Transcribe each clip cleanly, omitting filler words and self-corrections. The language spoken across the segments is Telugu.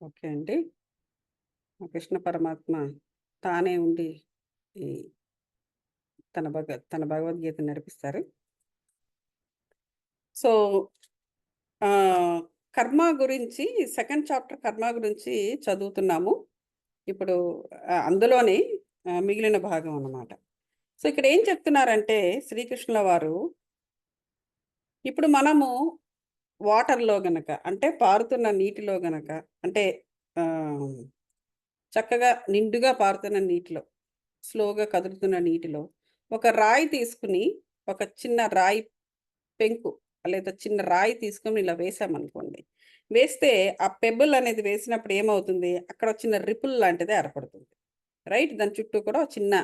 ఓకే అండి. ఆ కృష్ణ పరమాత్మ తానే ఉండి ఈ తన భగవద్గీతను నడిపిస్తారు. సో, ఆహ్, కర్మ గురించి సెకండ్ చాప్టర్ కర్మ గురించి చదువుతున్నాము. ఇప్పుడు అందులోనే మిగిలిన భాగం అన్నమాట. సో, ఇక్కడ ఏం చెప్తున్నారంటే శ్రీకృష్ణుల వారు, ఇప్పుడు మనము వాటర్‌లో గనక అంటే పారుతున్న నీటిలో గనక అంటే ఆహ్, చక్కగా నిండుగా పారుతున్న నీటిలో స్లోగా కదులుతున్న నీటిలో ఒక రాయి తీసుకుని, ఒక చిన్న రాయి పెంకు లేదా చిన్న రాయి తీసుకొని ఇలా వేసామనుకోండి. వేస్తే ఆ పెబుల్ అనేది వేసినప్పుడు ఏమవుతుంది? అక్కడ ఒక చిన్న రిపుల్ లాంటిది ఏర్పడుతుంది. రైట్? దాని చుట్టూ కూడా ఒక చిన్న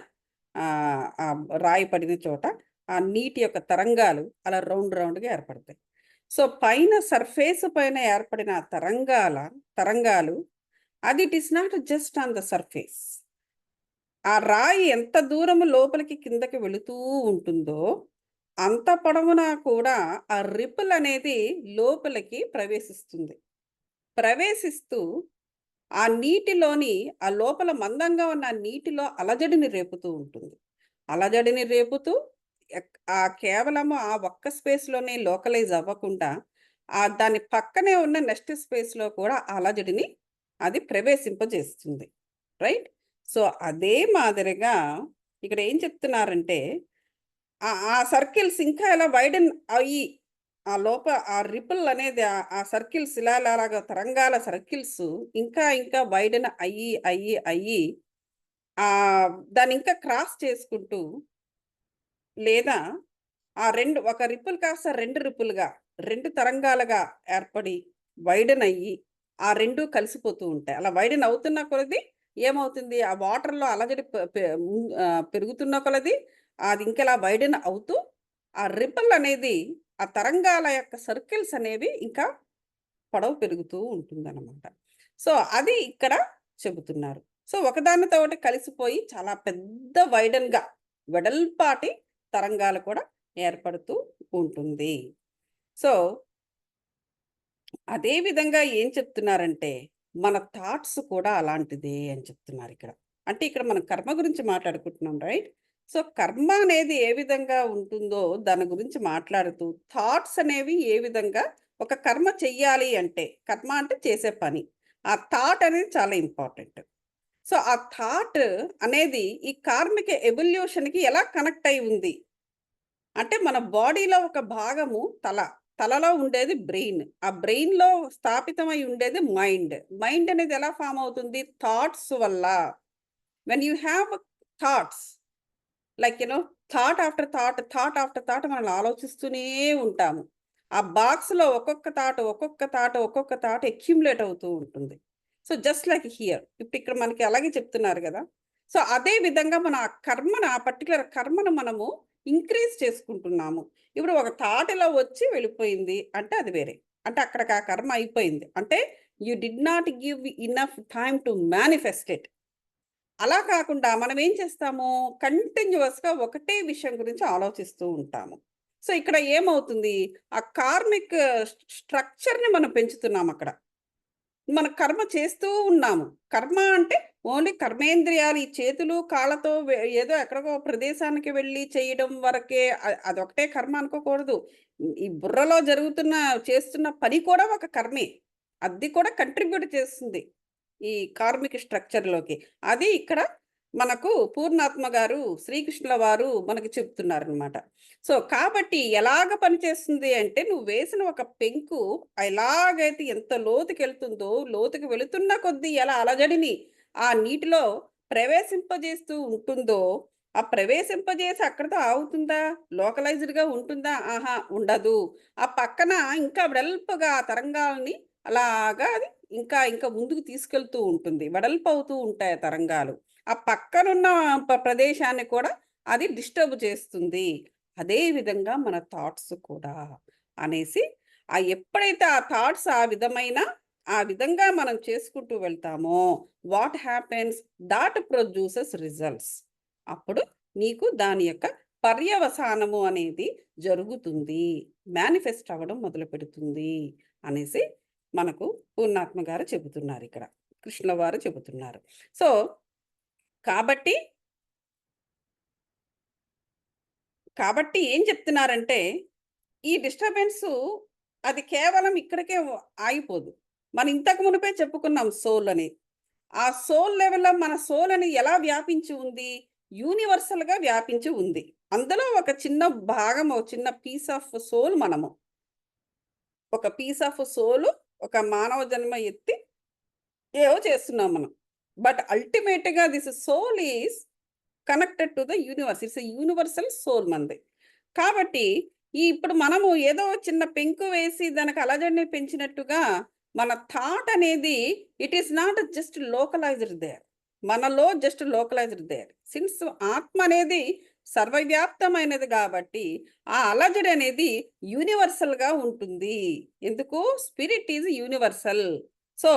రాయి పడిన చోట ఆ నీటి యొక్క తరంగాలు అలా రౌండ్ రౌండ్‌గా ఏర్పడతాయి. సో, పైన సర్ఫేస్ పైన ఏర్పడిన ఆ తరంగాలు అది it is not just on the surface. ఆ రాయి ఎంత దూరము లోపలికి కిందకి వెళుతూ ఉంటుందో, అంత పొడవునా కూడా ఆ రిపుల్ అనేది లోపలికి ప్రవేశిస్తుంది. ప్రవేశిస్తూ ఆ నీటిలోని ఆ లోపల మందంగా ఉన్న ఆ నీటిలో అలజడిని రేపుతూ ఉంటుంది. అలజడిని రేపుతూ కేవలము ఆ ఒక్క స్పేస్‌లోనే లోకలైజ్ అవ్వకుండా, దాని పక్కనే ఉన్న నెక్స్ట్ స్పేస్‌లో కూడా ఆ అలజడిని అది ప్రవేశింపజేస్తుంది. రైట్? సో, అదే మాదిరిగా ఇక్కడ ఏం చెప్తున్నారంటే, ఆ సర్కిల్స్ ఇంకా ఇలా వైడెన్ అయ్యి, ఆ రిపుల్ అనేది ఆ సర్కిల్స్ ఇలా తరంగాల సర్కిల్స్ ఇంకా వైడెన్ అయ్యి దాన్ని ఇంకా క్రాస్ చేసుకుంటూ లేదా ఒక రిపుల్ కాస్త 2 రిపుల్‌గా, 2 తరంగాలుగా ఏర్పడి వైడెన్ అయ్యి, ఆ 2 కలిసిపోతూ ఉంటాయి. అలా వైడెన్ అవుతున్న కొలది ఏమవుతుంది? ఆ వాటర్‌లో అలజడి పె పె పెరుగుతున్న కొలది అది ఇంకలా వైడెన్ అవుతూ, ఆ రిపుల్ అనేది ఆ తరంగాల యొక్క సర్కిల్స్ అనేవి ఇంకా పొడవు పెరుగుతూ ఉంటుందనమాట. సో, అది ఇక్కడ చెబుతున్నారు. సో, ఒకదానితో ఒకటి కలిసిపోయి చాలా పెద్ద వెడల్పాటి తరంగాలు కూడా ఏర్పడుతూ ఉంటుంది. సో, అదే విధంగా ఏం చెప్తున్నారంటే, మన థాట్స్ కూడా అలాంటిదే అని చెప్తున్నారిక్కడ. అంటే ఇక్కడ మనం కర్మ గురించి మాట్లాడుకుంటున్నాం రైట్? సో, కర్మ అనేది ఏ విధంగా ఉంటుందో దాని గురించి మాట్లాడుతూ, థాట్స్ అనేవి ఏ విధంగా ఒక కర్మ చెయ్యాలి అంటే, కర్మ అంటే చేసే పని. ఆ థాట్ అనేది చాలా ఇంపార్టెంట్. సో, ఆ థాట్ అనేది ఈ కార్మిక ఎవల్యూషన్‌కి ఎలా కనెక్ట్ అయ్యి ఉంది? అంటే మన బాడీలో ఒక భాగము తల. తలలో ఉండేది బ్రెయిన్. ఆ బ్రెయిన్‌లో స్థాపితమై ఉండేది మైండ్. మైండ్ అనేది ఎలా ఫార్మ్ అవుతుంది? థాట్స్ వల్ల. When you have thoughts like thought after thought మనం ఆలోచిస్తూనే ఉంటాము. ఆ బాక్స్‌లో ఒక్కొక్క థాట్ అక్యుములేట్ అవుతూ ఉంటుంది. So, just like here. ఇప్పుడు ఇక్కడ మనకి అలాగే చెప్తున్నారు గదా! సో, అదే విధంగా మన ఆ పర్టిక్యులర్ కర్మను మనము ఇంక్రీజ్ చేసుకుంటున్నాము. ఇప్పుడు ఒక థాట్ ఇలా వచ్చి వెళ్ళిపోయింది అంటే అది వేరే. అంటే అక్కడికి ఆ కర్మ అయిపోయింది. అంటే you did not give enough time to manifest it. అలా కాకుండా మనం ఏం చేస్తాము, కంటిన్యూయస్‌గా ఒకటే విషయం గురించి ఆలోచిస్తూ ఉంటాము. సో, ఇక్కడ ఏమవుతుంది, ఆ కార్మిక్ స్ట్రక్చర్‌ని మనం పెంచుతున్నామక్కడ. మన కర్మ చేస్తూ ఉన్నాము. కర్మ అంటే ఓన్లీ కర్మేంద్రియాలు ఈ చేతులు, కాళ్ళతో ఏదో ఎక్కడికో ప్రదేశానికి వెళ్లి చేయడం వరకే అదొకటే కర్మ అనుకోకూడదు. ఈ బుర్రలో చేస్తున్న పని కూడా ఒక కర్మే. అది కూడా కంట్రిబ్యూట్ చేస్తుంది. ఈ కార్మిక స్ట్రక్చర్‌లోకి. అది ఇక్కడ మనకు పూర్ణాత్మ గారు, శ్రీకృష్ణుల వారు మనకు చెప్తున్నారనమాట. సో, కాబట్టి ఎలాగ పనిచేస్తుంది అంటే, నువ్వు వేసిన ఒక పెంకు ఎలాగైతే ఎంత లోతుకెళ్తుందో, లోతుకి వెళుతున్న కొద్దీ ఎలా అలజడిని ఆ నీటిలో ప్రవేశింపజేస్తూ ఉంటుందో, ఆ ప్రవేశింపజేసి అక్కడితో ఆగుతుందా? లోకలైజ్డ్‌గా ఉంటుందా? ఆహా! ఉండదు. ఆ పక్కన ఇంకా వెడల్పుగా ఆ తరంగాల్ని అలాగా అది ఇంకా ముందుకు తీసుకెళ్తూ ఉంటుంది. వెడల్పవుతూ ఉంటాయి ఆ తరంగాలు. ఆ పక్కనున్న ప్రదేశాన్ని కూడా అది డిస్టర్బ్ చేస్తుంది. అదే విధంగా మన థాట్స్ కూడా అనేసి ఎప్పుడైతే ఆ థాట్స్ ఆ విధంగా మనం చేసుకుంటూ వెళ్తామో what happens thought produces results. అప్పుడు నీకు దాని యొక్క పర్యవసానము అనేది జరుగుతుంది. మేనిఫెస్ట్ అవ్వడం మొదలుపెడుతుంది అనేసి మనకు పూర్ణాత్మ గారు చెబుతున్నారు ఇక్కడ. కృష్ణ వారు చెబుతున్నారు. సో, కాబట్టి కాబట్టి ఏం చెప్తున్నారంటే, ఈ డిస్టర్బెన్సు అది కేవలం ఇక్కడికే ఆగిపోదు. మనం ఇంతకు మునుపే చెప్పుకున్నాం సోల్ అని. ఆ సోల్ లెవెల్‌లో మన సోల్ అని ఎలా వ్యాపించి ఉంది? యూనివర్సల్‌గా వ్యాపించి ఉంది. అందులో ఒక చిన్న భాగం, ఒక చిన్న పీస్ ఆఫ్ సోల్ మనము. ఒక పీస్ ఆఫ్ సోలు ఒక మానవ జన్మ ఎత్తి ఏవో చేస్తున్నాం మనం. బట్ అల్టిమేట్‌గా this soul is connected to the universe. It's a universal soul మనది. కాబట్టి ఇప్పుడు మనము ఏదో చిన్న పెంకు వేసి దానికి అలజడిని పెంచినట్టుగా మన థాట్ అనేది it is not just localized there. మనలో జస్ట్ లోకలైజ్డ్ దేర్. సిన్స్ ఆత్మ అనేది సర్వవ్యాప్తమైనది కాబట్టి ఆ అలజడి అనేది యూనివర్సల్‌గా ఉంటుంది. ఎందుకు? Spirit is universal. సో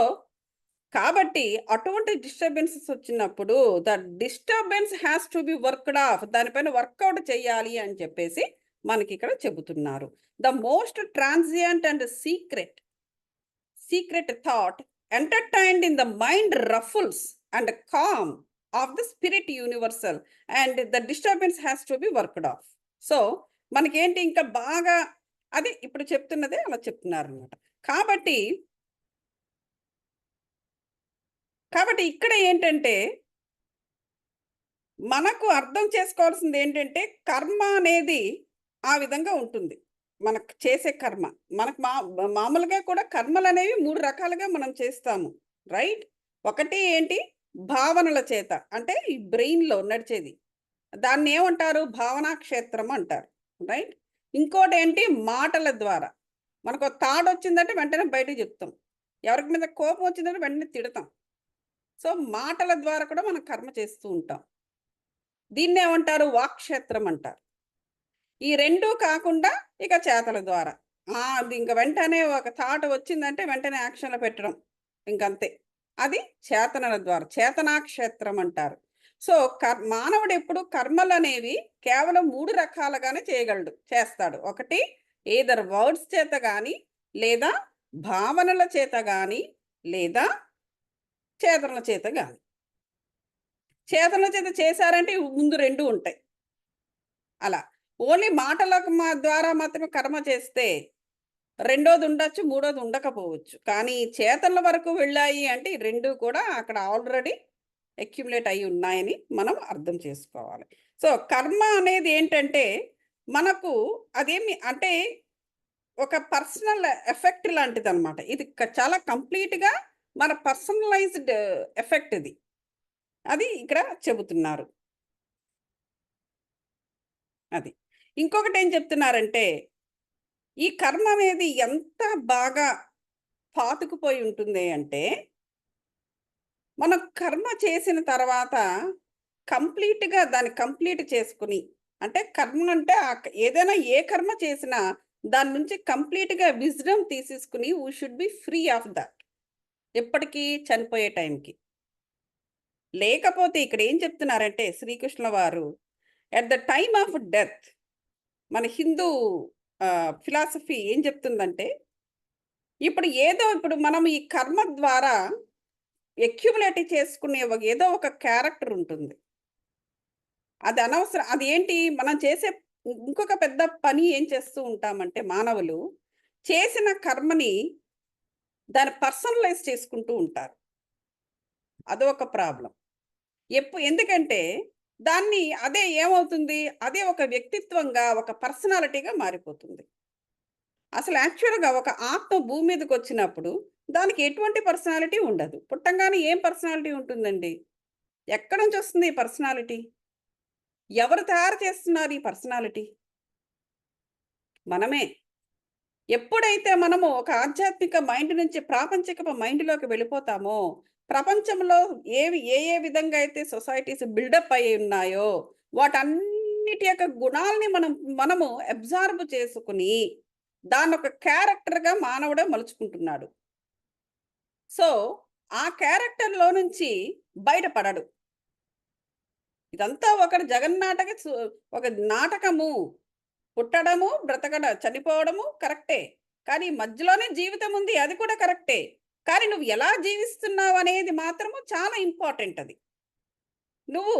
కాబట్టి అటువంటి డిస్టర్బెన్సెస్ వచ్చినప్పుడు the disturbance has to be worked of. దానిపైన వర్కౌట్ చేయాలి అని చెప్పేసి మనకిక్కడ చెబుతున్నారు. The most transient and secret thought entertained in the mind ruffles and calm of the spirit universal and the disturbance has to be worked of. So మనకేంటి ఇంకా బాగా అది ఇప్పుడు చెప్తున్నదే అలా చెప్తున్నారనమాట. కాబట్టి కాబట్టి ఇక్కడ ఏంటంటే మనకు అర్థం చేసుకోవాల్సింది ఏంటంటే కర్మ అనేది ఆ విధంగా ఉంటుంది. మనకు చేసే కర్మ. మనకు మామూలుగా కూడా కర్మలనేవి 3 రకాలుగా మనం చేస్తాము. రైట్? ఒకటి ఏంటి? భావనల చేత. అంటే ఈ బ్రెయిన్‌లో నడిచేది. దాన్నేమంటారు? భావనా క్షేత్రం అంటారు. రైట్? ఇంకోటేంటి? మాటల ద్వారా. మనకో థాటొచ్చిందంటే వెంటనే బయటకి చెప్తాం. ఎవరికి మీద కోపం వచ్చిందంటే వెంటనే తిడతాం. సో, మాటల ద్వారా కూడా మనం కర్మ చేస్తూ ఉంటాం. దీన్నేమంటారు? వాక్క్షేత్రం అంటారు. ఈ 2 కాకుండా ఇక చేతల ద్వారా. అది ఇంక వెంటనే ఒక థాట్ వచ్చిందంటే వెంటనే యాక్షన్‌లో పెట్టడం. ఇంకంతే. అది చేతనల ద్వారా. చేతనాక్షేత్రం అంటారు. సో, మానవుడెప్పుడు కర్మలనేవి కేవలం 3 రకాలుగానే చేస్తాడు. ఒకటి ఎయిదర్ వర్డ్స్ చేత గాని, లేదా భావనల చేత గాని, లేదా చేతనల చేత గాని. చేతనల చేత చేశారంటే ముందు 2 ఉంటాయి. అలా. ఓన్లీ మాటలకు ద్వారా మాత్రమే కర్మ చేస్తే రెండోది ఉండొచ్చు, మూడోది ఉండకపోవచ్చు. కానీ చేతనల వరకు వెళ్ళాయి అంటే ఈ 2 కూడా అక్కడ ఆల్రెడీ అక్యుములేట్ అయ్యి ఉన్నాయని మనం అర్థం చేసుకోవాలి. సో, కర్మ అనేది ఏంటంటే మనకు అదేమి అంటే ఒక పర్సనల్ ఎఫెక్ట్ లాంటిదనమాట. ఇది చాలా కంప్లీట్‌గా మన పర్సనలైజ్డ్ ఎఫెక్ట్ ఇది. అది ఇక్కడ చెబుతున్నారు. అది. ఇంకొకటేం చెప్తున్నారంటే, ఈ కర్మ అనేది ఎంత బాగా పాతుకుపోయి ఉంటుంది అంటే, మనం కర్మ చేసిన తర్వాత కంప్లీట్‌గా దాన్ని కంప్లీట్ చేసుకొని, అంటే కర్మ అంటే ఏదైనా ఏ కర్మ చేసినా దాని నుంచి కంప్లీట్‌గా విజ్డమ్ తీసేసుకొని we should be free of that. ఎప్పటికి? చనిపోయే టైంకి. లేకపోతే ఇక్కడ ఏం చెప్తున్నారంటే శ్రీకృష్ణుల వారు at the time of death మన హిందూ ఫిలాసఫీ ఏం చెప్తుందంటే, ఇప్పుడు మనం ఈ కర్మ ద్వారా అక్యుములేట్ చేసుకునే ఏదో ఒక క్యారెక్టర్ ఉంటుంది. అది అనవసరం. అది ఏంటి మనం చేసే ఇంకొక పెద్ద పని ఏం చేస్తూ ఉంటామంటే మానవులు చేసిన కర్మని దాన్ని పర్సనలైజ్ చేసుకుంటూ ఉంటారు. అదొక ప్రాబ్లమ్. ఎందుకంటే అదే ఏమవుతుంది? అదే ఒక వ్యక్తిత్వంగా, ఒక పర్సనాలిటీగా మారిపోతుంది. అసలు యాక్చువల్‌గా ఒక ఆత్మ భూమి మీదకొచ్చినప్పుడు దానికి ఎటువంటి పర్సనాలిటీ ఉండదు. పుట్టంగానే ఏం పర్సనాలిటీ ఉంటుందండి? ఎక్కడి నుంచొస్తుంది ఈ పర్సనాలిటీ? ఎవరు తయారు చేస్తున్నారు ఈ పర్సనాలిటీ? మనమే. ఎప్పుడైతే మనము ఒక ఆధ్యాత్మిక మైండ్ నుంచి ప్రాపంచికపు మైండ్‌లోకి వెళ్ళిపోతామో, ప్రపంచంలో ఏ విధంగా అయితే సొసైటీస్ బిల్డప్ అయ్యి ఉన్నాయో, వాటన్నిటి యొక్క గుణాల్ని మనము అబ్జార్బ్ చేసుకొని, దాన్నొక క్యారెక్టర్‌గా మానవుడే మలుచుకుంటున్నాడు. సో, ఆ క్యారెక్టర్‌లో నుంచి బయటపడడు. ఇదంతా ఒక ఒక నాటకము. పుట్టడము, చనిపోవడము కరెక్టే. కానీ మధ్యలోనే జీవితం ఉంది, అది కూడా కరెక్టే. కానీ నువ్వు ఎలా జీవిస్తున్నావు అనేది మాత్రము చాలా ఇంపార్టెంట్ అది. నువ్వు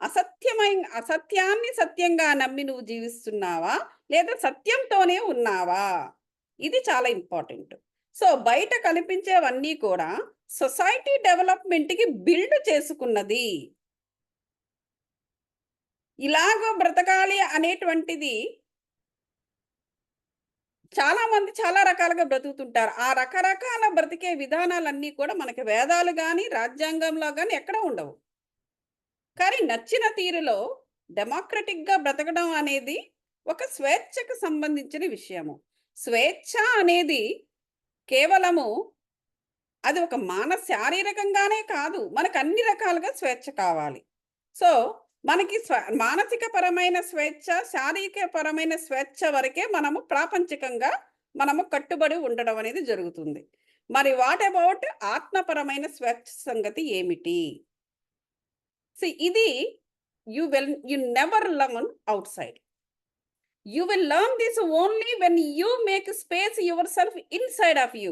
అసత్యాన్ని సత్యంగా నమ్మి నువ్వు జీవిస్తున్నావా? లేదా సత్యంతోనే ఉన్నావా? ఇది చాలా ఇంపార్టెంట్. సో, బయట కనిపించేవన్నీ కూడా సొసైటీ డెవలప్‌మెంట్‌కి బిల్డ్ చేసుకున్నది. ఇలాగ బ్రతకాలి అనేటువంటిది చాలామంది చాలా రకాలుగా బ్రతుకుతుంటారు. ఆ రకరకాల బ్రతికే విధానాలన్నీ కూడా మనకి వేదాలు గాని, రాజ్యాంగంలో గాని ఎక్కడ ఉండవు. కానీ నచ్చిన తీరులో డెమోక్రటిక్‌గా బ్రతకడం అనేది ఒక స్వేచ్ఛకు సంబంధించిన విషయము. స్వేచ్ఛ అనేది కేవలము అది ఒక శారీరకంగానే కాదు. మనకు అన్ని రకాలుగా స్వేచ్ఛ కావాలి. సో, మనకి మానసిక పరమైన స్వేచ్ఛ, శారీరక పరమైన స్వేచ్ఛ వరకే మనము ప్రాపంచికంగా మనము కట్టుబడి ఉండడం అనేది జరుగుతుంది. మరి వాట్ అబౌట్ ఆత్మపరమైన స్వేచ్ఛ సంగతి ఏమిటి? ఇది you never learn outside. You will learn this only when you make space yourself inside of you.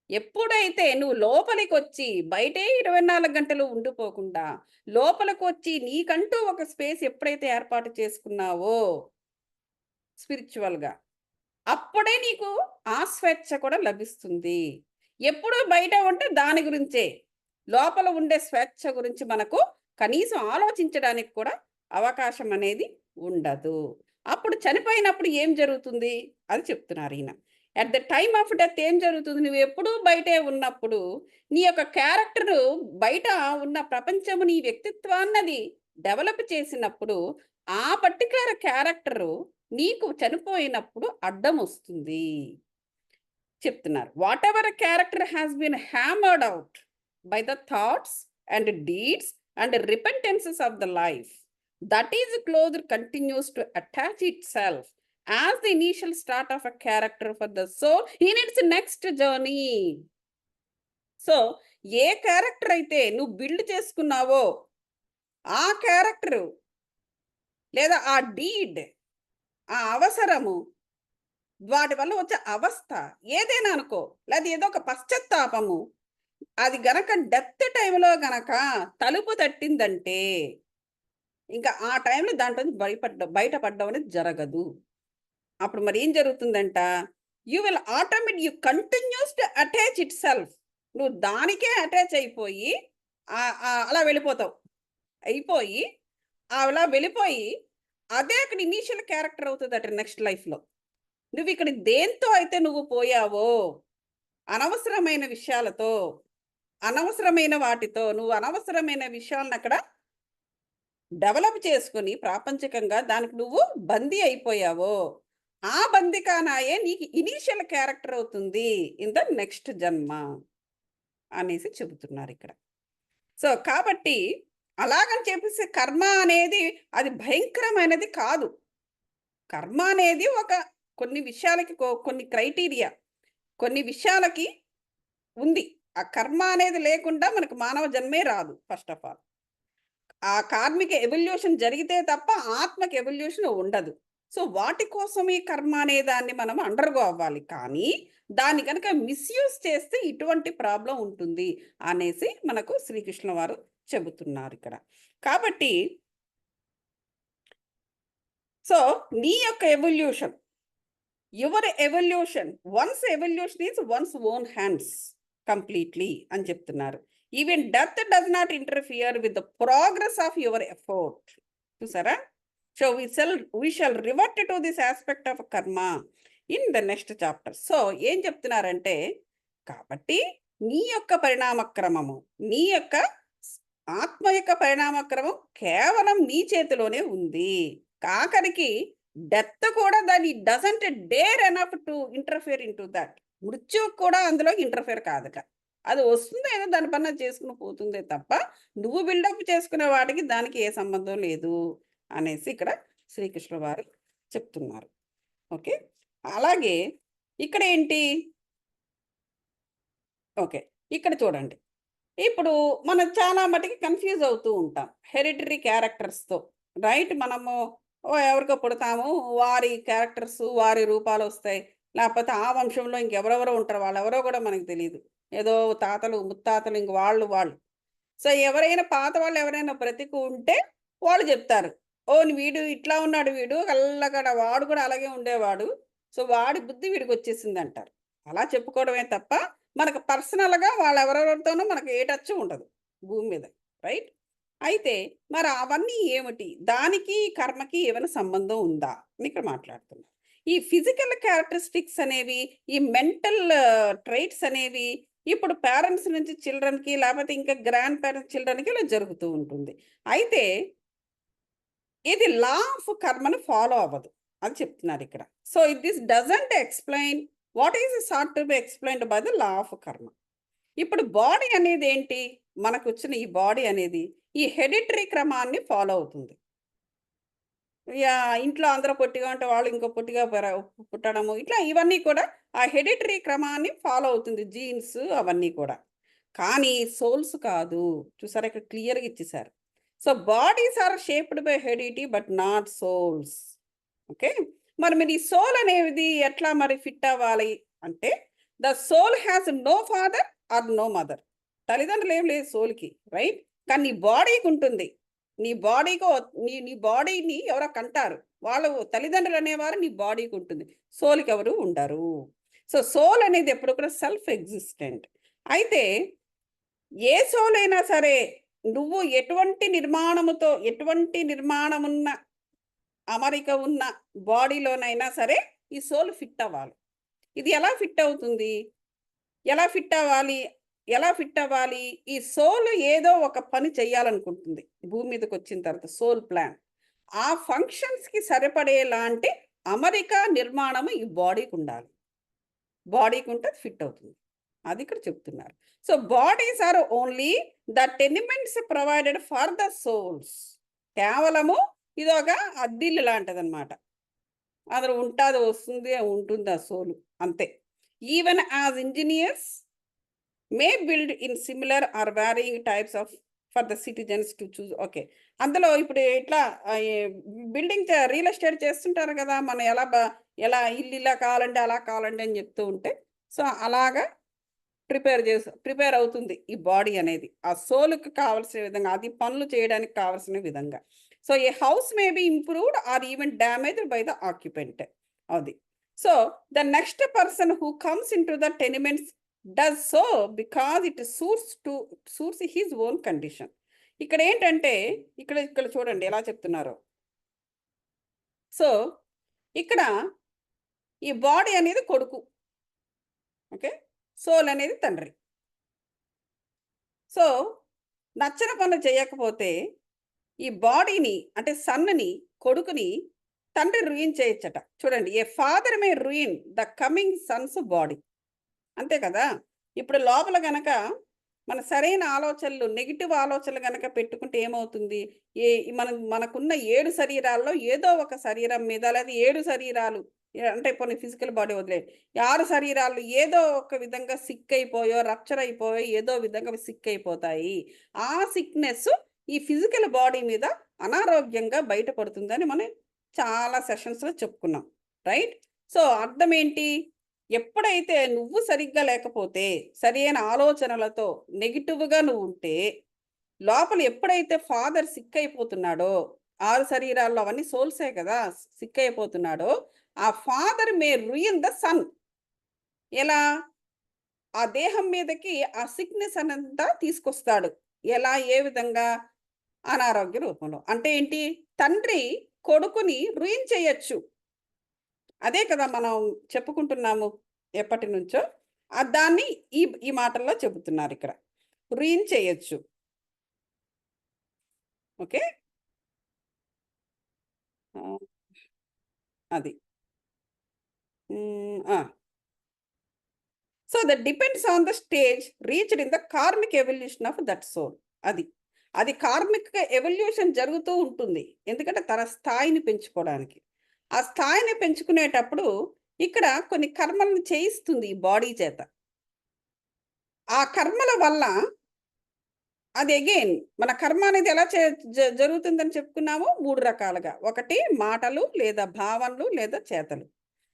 ఎప్పుడైతే నువ్వు లోపలికొచ్చి బయటే 24 గంటలు ఉండిపోకుండా లోపలికొచ్చి నీకంటూ ఒక స్పేస్ ఎప్పుడైతే ఏర్పాటు చేసుకున్నావో స్పిరిచువల్‌గా, అప్పుడే నీకు ఆ స్వేచ్ఛ కూడా లభిస్తుంది. ఎప్పుడూ బయట ఉంటే దాని గురించే. లోపల ఉండే స్వేచ్ఛ గురించి మనకు కనీసం ఆలోచించడానికి కూడా అవకాశం అనేది ఉండదు. అప్పుడు చనిపోయినప్పుడు ఏం జరుగుతుంది? అది చెప్తున్నారీయన. At the time of death ఏం జరుగుతుంది? నువ్వెప్పుడూ బయటే ఉన్నప్పుడు, నీ యొక్క క్యారెక్టరు బయట ఉన్న ప్రపంచము నీ వ్యక్తిత్వాన్నది డెవలప్ చేసినప్పుడు, ఆ పర్టిక్యులర్ క్యారెక్టరు నీకు చనిపోయినప్పుడు అడ్డమొస్తుంది. చెప్తున్నారు. Whatever character has been hammered out by the thoughts and deeds and repentances of the life, that is closer continues to attach itself as the initial start of a character for the soul in its next journey. So, A character అయితే నువ్వు బిల్డ్ చేసుకున్నావో ఆ క్యారెక్టరు లేదా ఆ డీడ్, ఆ అవసరము, వాటి వల్ల వచ్చే అవస్థ ఏదైనా అనుకో, లేదా ఏదో ఒక పశ్చాత్తాపము, అది గనక డెత్ టైంలో గనక తలుపు తట్టిందంటే ఇంకా ఆ టైంలో దాంట్లో నుంచి బయటపడడం అనేది జరగదు. అప్పుడు మరి ఏం జరుగుతుందంట? You continues to attach itself. నువ్వు దానికే అటాచ్ అయిపోయి అలా వెళ్ళిపోతావు. అలా వెళ్ళిపోయి అదే అక్కడ ఇనీషియల్ క్యారెక్టర్ అవుతదట నెక్స్ట్ లైఫ్‌లో. నువ్విక్కడ దేంతో అయితే నువ్వు పోయావో, అనవసరమైన విషయాలతో, అనవసరమైన వాటితో, నువ్వు అనవసరమైన విషయాలనక్కడ డెవలప్ చేసుకొని ప్రాపంచికంగా దానికి నువ్వు బందీ అయిపోయావో, ఆ బందికానాయే నీకు ఇనీషియల్ క్యారెక్టర్ అవుతుంది ఇన్ ద నెక్స్ట్ జన్మ అనేసి చెబుతున్నారిక్కడ. సో, కాబట్టి అలాగని చెప్పేసి కర్మ అనేది అది భయంకరమైనది కాదు. కర్మ అనేది కొన్ని విషయాలకి కొన్ని క్రైటీరియా, కొన్ని విషయాలకి ఉంది. ఆ కర్మ అనేది లేకుండా మనకు మానవ జన్మే రాదు ఫస్ట్ ఆఫ్ ఆల్. ఆ కార్మిక ఎవల్యూషన్ జరిగితే తప్ప ఆత్మకి ఎవల్యూషన్ ఉండదు. సో, వాటి కోసం ఈ కర్మ అనే దాన్ని మనం అండర్‌గో అవ్వాలి. కానీ దాన్ని గనక మిస్‌యూజ్ చేస్తే ఇటువంటి ప్రాబ్లమ్ ఉంటుంది అనేసి మనకు శ్రీకృష్ణ వారు చెబుతున్నారిక్కడ. కాబట్టి సో, నీ యొక్క evolution, your evolution, evolution is one's own hands completely అని చెప్తున్నారు. Even death does not interfere with the progress of your effort. చూసారా? So, we shall revert to this aspect of karma in the next chapter. So, ఏం చెప్తున్నారంటే, కాబట్టి నీ యొక్క పరిణామక్రమము, నీ యొక్క ఆత్మ యొక్క పరిణామక్రమం కేవలం నీ చేతిలోనే ఉంది. ఆఖరికి డెత్ కూడా దాన్ని doesn't dare enough to interfere into that. మృత్యువు కూడా అందులో ఇంటర్ఫియర్ కాదట. అది వస్తుంది, ఏదో దాని పని అది చేసుకుని పోతుందే తప్ప, నువ్వు బిల్డప్ చేసుకునే వాటికి దానికి ఏ సంబంధం లేదు అనేసి ఇక్కడ శ్రీకృష్ణ వారు చెప్తున్నారు. ఓకే. అలాగే ఇక్కడ ఏంటి? ఓకే. ఇక్కడ చూడండి. ఇప్పుడు మనం చాలా మటికి కన్‌ఫ్యూజ్ అవుతూ ఉంటాం హెరిడిటరీ క్యారెక్టర్స్‌తో. రైట్? మనము ఎవరికో పుడతాము, వారి క్యారెక్టర్స్, వారి రూపాలొస్తాయి. లేకపోతే ఆ వంశంలో ఇంకెవరెవరో ఉంటారు. వాళ్ళెవరో కూడా మనకు తెలీదు. ఏదో తాతలు, ముత్తాతలు ఇంక వాళ్ళు. సో, ఎవరైనా పాత వాళ్ళెవరైనా బ్రతికి ఉంటే వాళ్ళు జెప్తారు. ఓహ్! వీడు ఇట్లా ఉన్నాడు వీడు. అల్లగడ వాడు కూడా అలాగే ఉండేవాడు. సో, వాడి బుద్ధి వీడికొచ్చేసిందంటారు. అలా చెప్పుకోవడమే తప్ప, మనకు పర్సనల్‌గా వాళ్ళెవరెవరితోనూ మనకు ఏ టచ్చు ఉండదు భూమి మీద. రైట్? అయితే మరి అవన్నీ ఏమిటి? దానికి, కర్మకి ఏమైనా సంబంధం ఉందా? అని ఇక్కడ మాట్లాడుతున్నాం. ఈ ఫిజికల్ క్యారెక్టరిస్టిక్స్ అనేవి, ఈ మెంటల్ ట్రైట్స్ అనేవి ఇప్పుడు పేరెంట్స్ నుంచి చిల్డ్రన్‌కి లేపోతే ఇంకా గ్రాండ్ పేరెంట్స్ చిల్డ్రన్‌కి ఇలా జరుగుతూ ఉంటుంది. అయితే ఇది లా ఆఫ్ కర్మని ఫాలో అవ్వదు అని చెప్తున్నారిక్కడ. So, this doesn't explain what is sought to be explained by the law of karma. ఇప్పుడు బాడీ అనేదేంటి? మనకొచ్చిన ఈ బాడీ అనేది ఈ హెరిడిటరీ క్రమాన్ని ఫాలో అవుతుంది. ఇంట్లో అందరూ పొట్టిగా ఉంటే వాళ్ళు ఇంకో పొట్టిగా పుట్టడము. ఇట్లా ఇవన్నీ కూడా ఆ హెరిడిటరీ క్రమాన్ని ఫాలో అవుతుంది. జీన్స్ అవన్నీ కూడా. కానీ సోల్స్ కాదు. చూసారా ఇక్కడ క్లియర్‌గా ఇచ్చేసారు. So, bodies are shaped by heredity but not souls. Okay. మరి మీరు ఈ సోల్ అనేది ఎట్లా మరి ఫిట్ అవ్వాలి అంటే, the soul has no father or no mother. తల్లిదండ్రులు ఏం లేదు సోల్‌కి. రైట్? కానీ నీ బాడీకుంటుంది. నీ బాడీకో నీ బాడీని ఎవరో కంటారు. వాళ్ళు తల్లిదండ్రులు అనేవారు నీ బాడీకుంటుంది. సోల్‌కి ఎవరు ఉండరు. సో, సోల్ అనేది ఎప్పుడు కూడా సెల్ఫ్ ఎగ్జిస్టెంట్. అయితే ఏ సోల్ అయినా సరే నువ్వు ఎటువంటి నిర్మాణమున్న అమరిక ఉన్న బాడీలోనైనా సరే ఈ సోల్ ఫిట్ అవ్వాలి. ఇది ఎలా ఫిట్ అవుతుంది? ఎలా ఫిట్ అవ్వాలి? ఎలా ఫిట్ అవ్వాలి? ఈ సోల్ ఏదో ఒక పని చేయాలనుకుంటుంది. భూమి మీదకొచ్చిన తర్వాత సోల్ ప్లాన్. ఆ ఫంక్షన్స్‌కి సరిపడేలాంటి అమరిక, నిర్మాణము ఈ బాడీకుండాలి. బాడీకుంటే ఫిట్ అవుతుంది. అది ఇక్కడ చెప్తున్నారు. So, bodies are only the tenements provided for the souls. కేవలము ఇదొక అద్దిల్లు లాంటిదనమాట. అందులో ఉంటాది, వస్తుంది, ఉంటుంది ఆ సోలు. అంతే. Even as engineers May build in similar or varying types of for the citizens to choose. Okay. అందులో ఇప్పుడు ఇట్లా బిల్డింగ్ రియల్ ఎస్టేట్ చేస్తుంటారు కదా! మనం ఎలా ఇల్లు ఇలా కావాలంటే అలా కావాలండి అని చెప్తూ ఉంటే, సో, అలాగా ప్రిపేర్ అవుతుంది ఈ బాడీ అనేది. ఆ సోల్‌కి కావాల్సిన విధంగా, అది పనులు చేయడానికి కావాల్సిన విధంగా. So, a house may be improved or even damaged by the occupant. అది. So, the next person who comes into the tenements does so because it suits his own condition. ఇక్కడేంటంటే ఇక్కడ ఇక్కడ చూడండి ఎలా చెప్తున్నారో. సో, ఇక్కడ ఈ బాడీ అనేది కొడుకు. ఓకే. సోల్ అనేది తండ్రి. సో, నచ్చని పనులు చేయకపోతే ఈ బాడీని అంటే సన్‌ని, కొడుకుని తండ్రి రూయిన్ చేయొచ్చట. చూడండి. A father may ruin the coming son's body. అంతే కదా! ఇప్పుడు లోపల గనక మన సరైన ఆలోచనలు, నెగెటివ్ ఆలోచనలు గనక పెట్టుకుంటే ఏమవుతుంది? ఏ మనకున్న 7 శరీరాల్లో ఏదో ఒక శరీరం మీద లేదా 7 శరీరాలు అంటే పోనీ ఫిజికల్ బాడీ వదిలేయండి. 6 శరీరాలు ఏదో ఒక విధంగా సిక్ అయిపోయో, రప్చర్ అయిపోయో ఏదో విధంగా సిక్ అయిపోతాయి. ఆ సిక్‌నెస్ ఈ ఫిజికల్ బాడీ మీద అనారోగ్యంగా బయటపడుతుందని మనం చాలా సెషన్స్‌లో చెప్పుకున్నాం. రైట్? సో, అర్థం ఏంటి? ఎప్పుడైతే నువ్వు సరిగ్గా లేకపోతే, సరియైన ఆలోచనలతో నెగెటివ్‌గా నువ్వుంటే, లోపల ఎప్పుడైతే ఫాదర్ సిక్ అయిపోతున్నాడో, 6 శరీరాల్లో అవన్నీ సోల్సే కదా! సిక్ అయిపోతున్నాడో, ఆ father may ruin the son. ఎలా? ఆ దేహం మీదకి ఆ సిక్‌నెస్ అనంతా తీసుకొస్తాడు. ఎలా? ఏ విధంగా? అనారోగ్య రూపంలో. అంటే ఏంటి? తండ్రి కొడుకుని రూయిన్ చేయొచ్చు. అదే కదా మనం చెప్పుకుంటున్నాము ఎప్పటినుంచో. దాన్ని ఈ ఈ మాటల్లో చెబుతున్నారిక్కడ. రూయిన్ చేయొచ్చు. ఓకే. ఆహ్, అది. ఆ! So, that depends on the stage reached in the karmic evolution of that soul. అది. అది కార్మిక్ ఎవల్యూషన్ జరుగుతూ ఉంటుంది. ఎందుకంటే తన స్థాయిని పెంచుకోవడానికి. ఆ స్థాయిని పెంచుకునేటప్పుడు ఇక్కడ కొన్ని కర్మలను చేయిస్తుంది ఈ బాడీ చేత. ఆ కర్మల వల్ల అది అగైన్ మన కర్మ అనేది ఎలా జరుగుతుందని చెప్పుకున్నాము 3 రకాలుగా. ఒకటి మాటలు లేదా భావనలు లేదా చేతలు.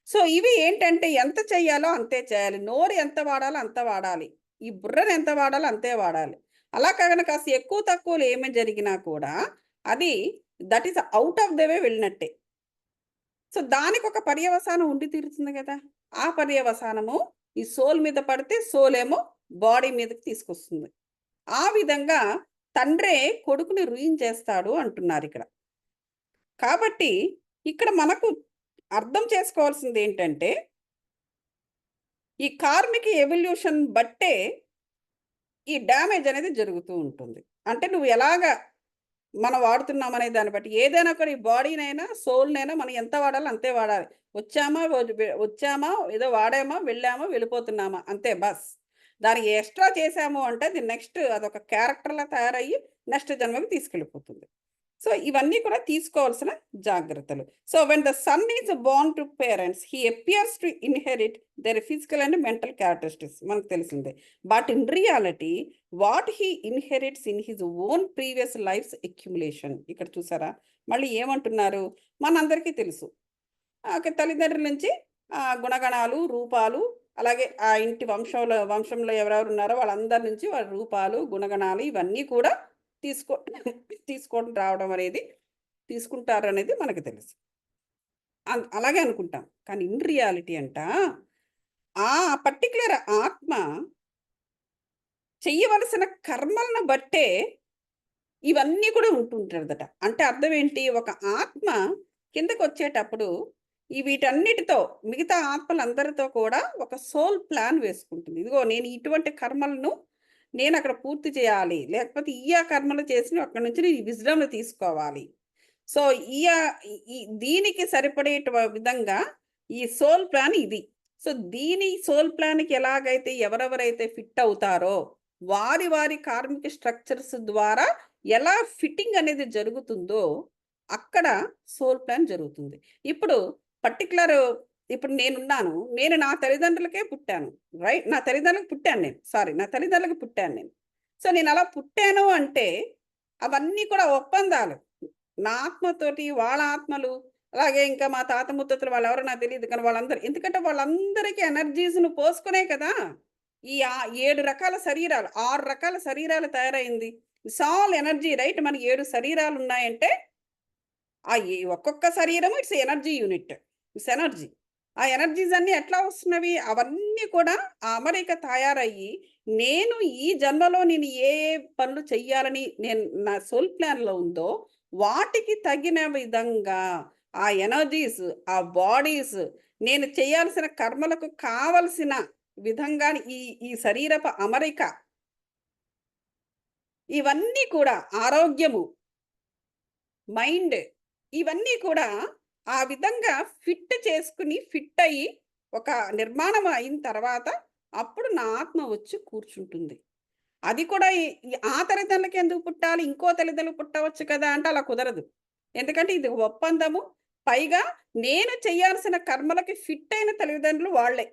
సో ఇవి ఏంటంటే ఎంత చెయ్యాలో అంతే చేయాలి. నోరు ఎంత వాడాలో అంత వాడాలి. ఈ బుర్రని ఎంత వాడాలో అంతే వాడాలి. అలా కాకుండా కాస్త ఎక్కువ తక్కువలు ఏమి జరిగినా కూడా అది that is out of the way వెళ్ళినట్టే. సో దానికొక పర్యవసానం ఉండి తీరుతుంది గదా! ఆ పర్యవసానము ఈ సోల్ మీద పడితే సోలేమో బాడీ మీదకి తీసుకొస్తుంది. ఆ విధంగా తండ్రే కొడుకుని చేస్తాడు అంటున్నారిక్కడ. కాబట్టి ఇక్కడ మనకు అర్థం చేసుకోవాల్సిందేంటంటే, ఈ కార్మిక్ ఎవల్యూషన్ బట్టే ఈ డ్యామేజ్ అనేది జరుగుతూ ఉంటుంది. అంటే నువ్వు ఎలాగా మనం వాడుతున్నామనే దాన్ని బట్టి ఏదైనా కూడా ఈ బాడీనైనా, సోల్‌నైనా మనం ఎంత వాడాలో అంతే వాడాలి. వచ్చామా, ఏదో వాడామా, వెళ్ళామా, వెళ్ళిపోతున్నామా అంతే బస్. దానికి ఎక్స్‌ట్రా చేశాము అంటే అది నెక్స్ట్ అదొక క్యారెక్టర్‌లా తయారయ్యి నెక్స్ట్ జన్మకి తీసుకెళ్ళిపోతుంది. సో, ఇవన్నీ కూడా తీసుకోవాల్సిన జాగ్రత్తలు. So, when the son is born to parents, he appears to inherit their physical and mental characteristics మనకు తెలిసిందే. But in reality what he inherits in his own previous life's accumulation. ఇక్కడ చూసారా? మళ్ళీ ఏమంటున్నారు? మనందరికీ తెలుసు. తల్లిదండ్రుల నుంచి గుణగణాలు, రూపాలు అలాగే ఆ ఇంటి వంశంలో ఎవరెవరున్నారో వాళ్ళందరి నుంచి వాళ్ళ రూపాలు, గుణగణాలు ఇవన్నీ కూడా తీసుకో తీసుకొని రావడం అనేది తీసుకుంటారనేది మనకు తెలుసు. అలాగే అనుకుంటాం. కానీ ఇన్ రియాలిటీ ఆ పర్టిక్యులర్ ఆత్మ చెయ్యవలసిన కర్మలను బట్టే ఇవన్నీ కూడా ఉంటుంటదట. అంటే అర్థం ఏంటి? ఒక ఆత్మ కిందకొచ్చేటప్పుడు వీటన్నిటితో మిగతా ఆత్మలందరితో కూడా ఒక సోల్ ప్లాన్ వేసుకుంటుంది. ఇదిగో నేను ఇటువంటి కర్మలను నేనక్కడ పూర్తి చేయాలి. లేకపోతే కర్మలు చేసినవి అక్కడి నుంచి నేను ఈ విజ్డమ్‌ని తీసుకోవాలి. సో, దీనికి విధంగా ఈ సోల్ ప్లాన్ ఇది. సో, దీని సోల్ ప్లాన్‌కి ఎలాగైతే ఎవరెవరైతే ఫిట్ అవుతారో, వారి కార్మిక స్ట్రక్చర్స్ ద్వారా ఎలా ఫిట్టింగ్ అనేది జరుగుతుందో, అక్కడ సోల్ ప్లాన్ జరుగుతుంది. ఇప్పుడు పర్టిక్యులర్ ఇప్పుడు నేనున్నాను. నేను నా తల్లిదండ్రులకే పుట్టాను. రైట్? నా తల్లిదండ్రులకు పుట్టాను నేను. సారీ, నా తల్లిదండ్రులకు పుట్టాను నేను. సో, నేనలా పుట్టాను అంటే, అవన్నీ కూడా ఒప్పందాలు. నా ఆత్మతోటి వాళ్ళ ఆత్మలు, అలాగే ఇంకా మా తాత ముత్తతలు వాళ్ళెవరో నాకు తెలీదు. కానీ వాళ్ళందరూ ఎందుకంటే వాళ్ళందరికీ ఎనర్జీస్‌ని పోసుకునే కదా! 7 రకాల శరీరాలు, 6 రకాల శరీరాలు తయారైంది. It's all energy right? మనకి 7 శరీరాలున్నాయంటే, ఒక్కొక్క శరీరము it's energy unit. It's energy. ఆ ఎనర్జీస్ అన్నీ ఎట్లా వస్తున్నవి? అవన్నీ కూడా ఆ అమరిక తయారయ్యి, నేను ఈ జన్మలో నేను ఏ పనులు చెయ్యాలని నా సోల్ ప్లాన్‌లో ఉందో, వాటికి తగిన విధంగా ఆ ఎనర్జీస్, ఆ బాడీస్ నేను చేయాల్సిన కర్మలకు కావలసిన విధంగా ఈ ఈ శరీరపు అమరిక ఇవన్నీ కూడా ఆరోగ్యము, మైండ్ ఇవన్నీ కూడా ఆ విధంగా ఫిట్ అయ్యి ఒక నిర్మాణం అయిన తర్వాత అప్పుడు నా ఆత్మ వచ్చి కూర్చుంటుంది. అది కూడా ఆ తల్లిదండ్రులకి ఎందుకు పుట్టాలి? ఇంకో తల్లిదండ్రులకు పుట్టవచ్చు కదా! అంటే అలా కుదరదు. ఎందుకంటే ఇది ఒప్పందము. పైగా నేను చేయాల్సిన కర్మలకి ఫిట్ అయిన తల్లిదండ్రులు వాళ్ళే.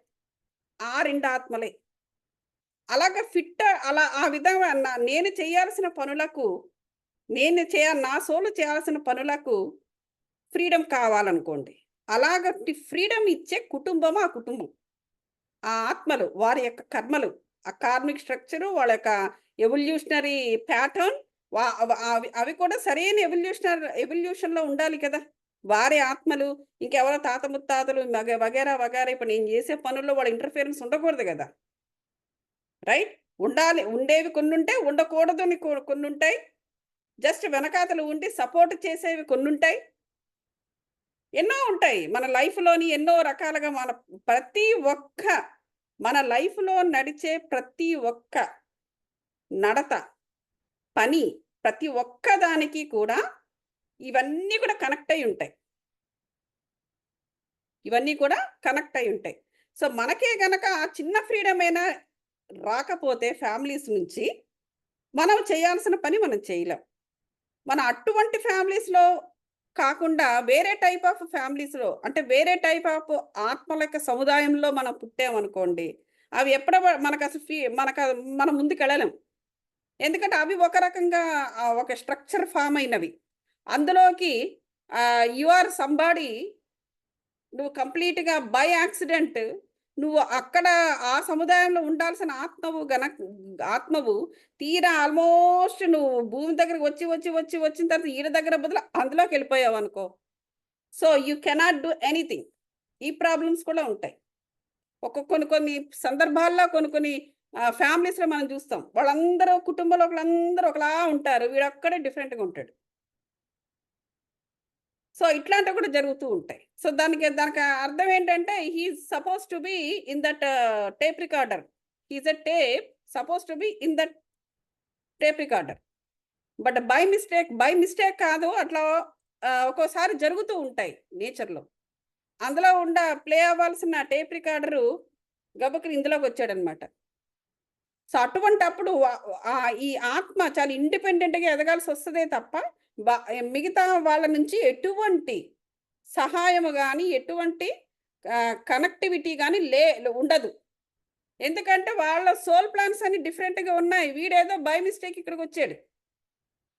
ఆ 2 ఆత్మలే. అలాగా అలా ఆ విధంగా నేను చేయాల్సిన పనులకు నా సోలు చేయాల్సిన పనులకు ఫ్రీడమ్ కావాలనుకోండి. అలాగంటి ఫ్రీడమ్ ఇచ్చే కుటుంబం ఆ కుటుంబం. ఆ ఆత్మలు, వారి యొక్క కర్మలు, ఆ కార్మిక్ స్ట్రక్చరు, వాళ్ళ యొక్క ఎవల్యూషనరీ ప్యాటర్న్ వా అవ అవి అవి కూడా సరైన ఎవల్యూషన్‌లో ఉండాలి కదా! వారి ఆత్మలు ఇంకెవరో తాత ముత్తాతలు వగైరా, వగైరా ఇప్పుడు నేను చేసే పనుల్లో వాళ్ళ ఇంటర్ఫియరెన్స్ ఉండకూడదు గదా! రైట్? ఉండాలి. ఉండేవి కొన్నుంటాయి. ఉండకూడదని కొన్నుంటాయి. జస్ట్ వెనకాతల ఉండి సపోర్ట్ చేసేవి కొన్నుంటాయి. ఎన్నో ఉంటాయి. మన లైఫ్‌లోని ఎన్నో రకాలుగా ప్రతి ఒక్క మన లైఫ్‌లో నడిచే ప్రతి ఒక్క నడత, పని, ప్రతి ఒక్క దానికి కూడా ఇవన్నీ కూడా కనెక్ట్ అయ్యి ఉంటాయి. ఇవన్నీ కూడా కనెక్ట్ అయ్యి ఉంటాయి. సో, మనకే గనక ఆ చిన్న ఫ్రీడమ్ అయినా రాకపోతే ఫ్యామిలీస్ నుంచి, మనం చేయాల్సిన పని మనం చేయలేం. అటువంటి ఫ్యామిలీస్‌లో కాకుండా వేరే టైప్ ఆఫ్ ఫ్యామిలీస్‌లో అంటే వేరే టైప్ ఆఫ్ ఆత్మల యొక్క సముదాయంలో మనం పుట్టామనుకోండి. అవి ఎప్పుడో మనకసలు మనం ముందుకెళ్ళలేం. ఎందుకంటే అవి ఒక రకంగా ఒక స్ట్రక్చర్ ఫార్మ్ అయినవి. అందులోకి యూ ఆర్ సంబాడీ నువ్వు కంప్లీట్‌గా బై యాక్సిడెంట్ నువ్వు అక్కడ ఆ సముదాయంలో ఉండాల్సిన ఆత్మవు తీరా ఆల్మోస్ట్ నువ్వు భూమి దగ్గరకి వచ్చిన తర్వాత ఈడ దగ్గర బదులు అందులోకెళ్ళిపోయావనుకో. So, you cannot do anything. ఈ ప్రాబ్లమ్స్ కూడా ఉంటాయి. కొన్ని కొన్ని సందర్భాల్లో కొన్ని ఫ్యామిలీస్‌లో మనం చూస్తాం. వాళ్ళందరూ కుటుంబంలో ఒకళ్ళందరూ ఒకలా ఉంటారు. వీడొక్కడే డిఫరెంట్‌గా ఉంటాడు. సో, ఇట్లాంటివి కూడా జరుగుతూ ఉంటాయి. సో, దానికి అర్థం ఏంటంటే he is supposed to be in that tape recorder. He is a tape supposed to be in that tape recorder. But by mistake కాదు. అట్లా ఒక్కోసారి జరుగుతూ ఉంటాయి నేచర్‌లో. అందులో ప్లే అవ్వాల్సిన టేప్ రికార్డరు గబుక్కున ఇందులోకొచ్చాడనమాట. సో, అటువంటప్పుడు ఈ ఆత్మ చాలా ఇండిపెండెంట్‌గా ఎదగాల్సొస్తదే తప్ప, బ మిగతా వాళ్ళ నుంచి ఎటువంటి సహాయము గాని, ఎటువంటి కనెక్టివిటీ గాని ఉండదు. ఎందుకంటే వాళ్ళ సోల్ ప్లాన్స్ అన్ని డిఫరెంట్‌గా ఉన్నాయి. వీడేదో బై మిస్టేక్ ఇక్కడికొచ్చాడు.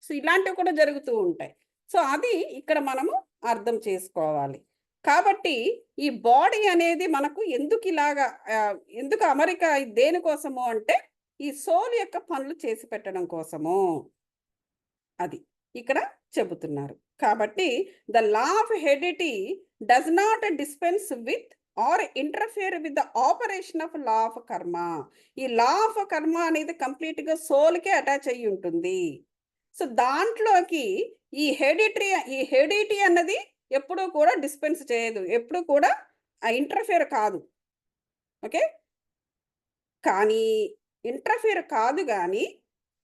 సో, ఇలాంటివి కూడా జరుగుతూ ఉంటాయి. సో, అది ఇక్కడ మనము అర్థం చేసుకోవాలి. కాబట్టి ఈ బాడీ అనేది మనకు ఎందుకు అమరిక దేనికోసము అంటే, ఈ సోల్ యొక్క పనులు చేసి పెట్టడం కోసము. అది ఇక్కడ చెబుతున్నారు. కాబట్టి the law of heredity does not dispense with or interfere with the operation of law of karma. ఈ లా ఆఫ్ కర్మ అనేది కంప్లీట్‌గా సోల్‌కే అటాచ్ అయ్యి ఉంటుంది. సో, దాంట్లోకి ఈ హెరిడిటీ అన్నది ఎప్పుడూ కూడా డిస్పెన్స్ చేయదు. ఎప్పుడు కూడా ఇంటర్ఫియర్ కాదు. ఓకే. కానీ ఇంటర్ఫియర్ కాదు గానీ,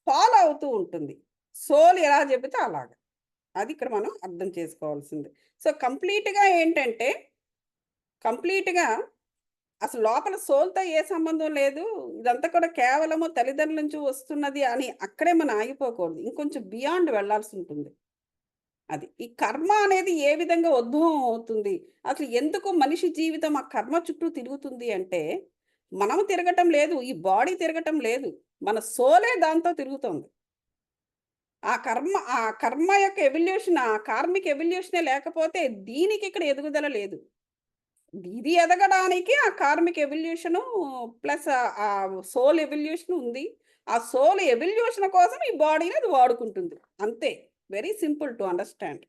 ఫాలో అవుతూ ఉంటుంది. సోల్ ఎలా చెబితే అలాగా. అది ఇక్కడ మనం అర్థం చేసుకోవాల్సింది. సో, కంప్లీట్‌గా అసలు లోపల సోల్‌తో ఏ సంబంధం లేదు. ఇదంతా కూడా కేవలము తల్లిదండ్రుల నుంచి వస్తున్నది అని అక్కడే మనం ఆగిపోకూడదు. ఇంకొంచెం బియాండ్ వెళ్ళాల్సుంటుంది. అది. ఈ కర్మ అనేది ఏ విధంగా ఉద్భవం అవుతుంది? అసలు ఎందుకు మనిషి జీవితం ఆ కర్మ చుట్టూ తిరుగుతుంది అంటే, మనం తిరగటం లేదు. ఈ బాడీ తిరగటం లేదు. మన సోలే దాంతో తిరుగుతోంది. ఆ కర్మ యొక్క ఎవల్యూషన్, ఆ కార్మిక్ ఎవల్యూషనే లేకపోతే దీనికి ఇక్కడ ఎదుగుదల లేదు. ఇది ఎదగడానికి ఆ కార్మిక్ ఎవల్యూషను ప్లస్ ఆ సోల్ ఎవల్యూషన్ ఉంది. ఆ సోల్ ఎవల్యూషన్ కోసం ఈ బాడీని అది వాడుకుంటుంది. అంతే. Very simple to understand.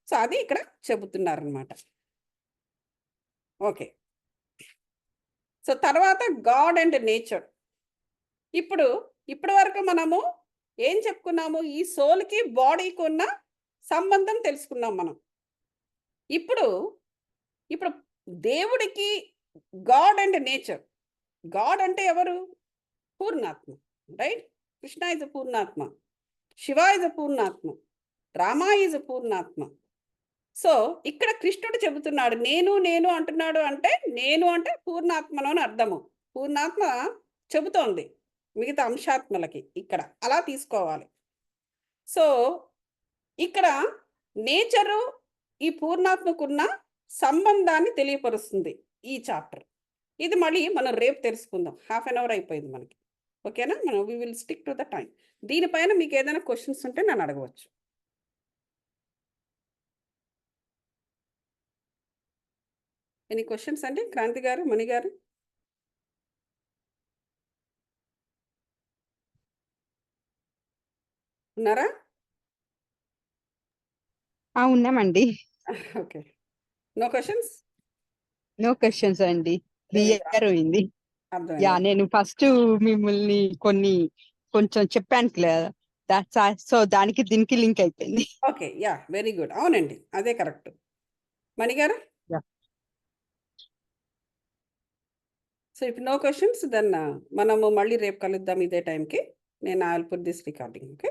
So, అది ఇక్కడ చెబుతున్నారనమాట. ఓకే. సో, తర్వాత గాడ్ అండ్ నేచర్. ఇప్పటి వరకు మనము ఏం చెప్పుకున్నాము? ఈ సోల్‌కి, బాడీకి ఉన్న సంబంధం తెలుసుకున్నాం మనం. ఇప్పుడు ఇప్పుడు దేవుడికి గాడ్ అండ్ నేచర్. గాడ్ అంటే ఎవరు? పూర్ణాత్మ. రైట్? కృష్ణ ఈజ్ ఎ పూర్ణాత్మ. శివ ఈజ్ ఎ పూర్ణాత్మ. రామ ఈజ్ ఎ పూర్ణాత్మ. సో, ఇక్కడ కృష్ణుడు చెబుతున్నాడు. నేను అంటున్నాడు అంటే, నేను అంటే పూర్ణాత్మను అని అర్థము. పూర్ణాత్మ చెబుతోంది. మిగతా అంశాత్మలకి ఇక్కడ. అలా తీసుకోవాలి. సో, ఇక్కడ నేచరు ఈ పూర్ణాత్మకున్న సంబంధాన్ని తెలియపరుస్తుంది ఈ చాప్టర్. ఇది మళ్ళీ మనం రేపు తెలుసుకుందాం. హాఫ్ అన్ అవర్ అయిపోయింది మనకి. ఓకేనా? We will stick to the time. దీనిపైన మీకు ఏదైనా క్వెషన్స్ ఉంటే నన్ను అడగవచ్చు. ఎనీ క్వెషన్స్ అండి? క్రాంతి గారు, మణి గారు? ఉన్నారా? ఉన్నామండి. Okay. No questions? No questions అండి. Very good. క్లియర్ అయింది. అర్థమైంది. నేను ఫస్ట్ మిమ్మల్ని కొంచెం చెప్పాను కదా! సో, దానికి దీనికి లింక్ అయిపోయింది. ఓకే. యాహ్! Very good. అవునండి. అదే correct. Mani garu? Yeah! So, if no questions then మనము మళ్ళీ రేపు కలుద్దాం ఇదే టైంకి. I will put this recording. Okay.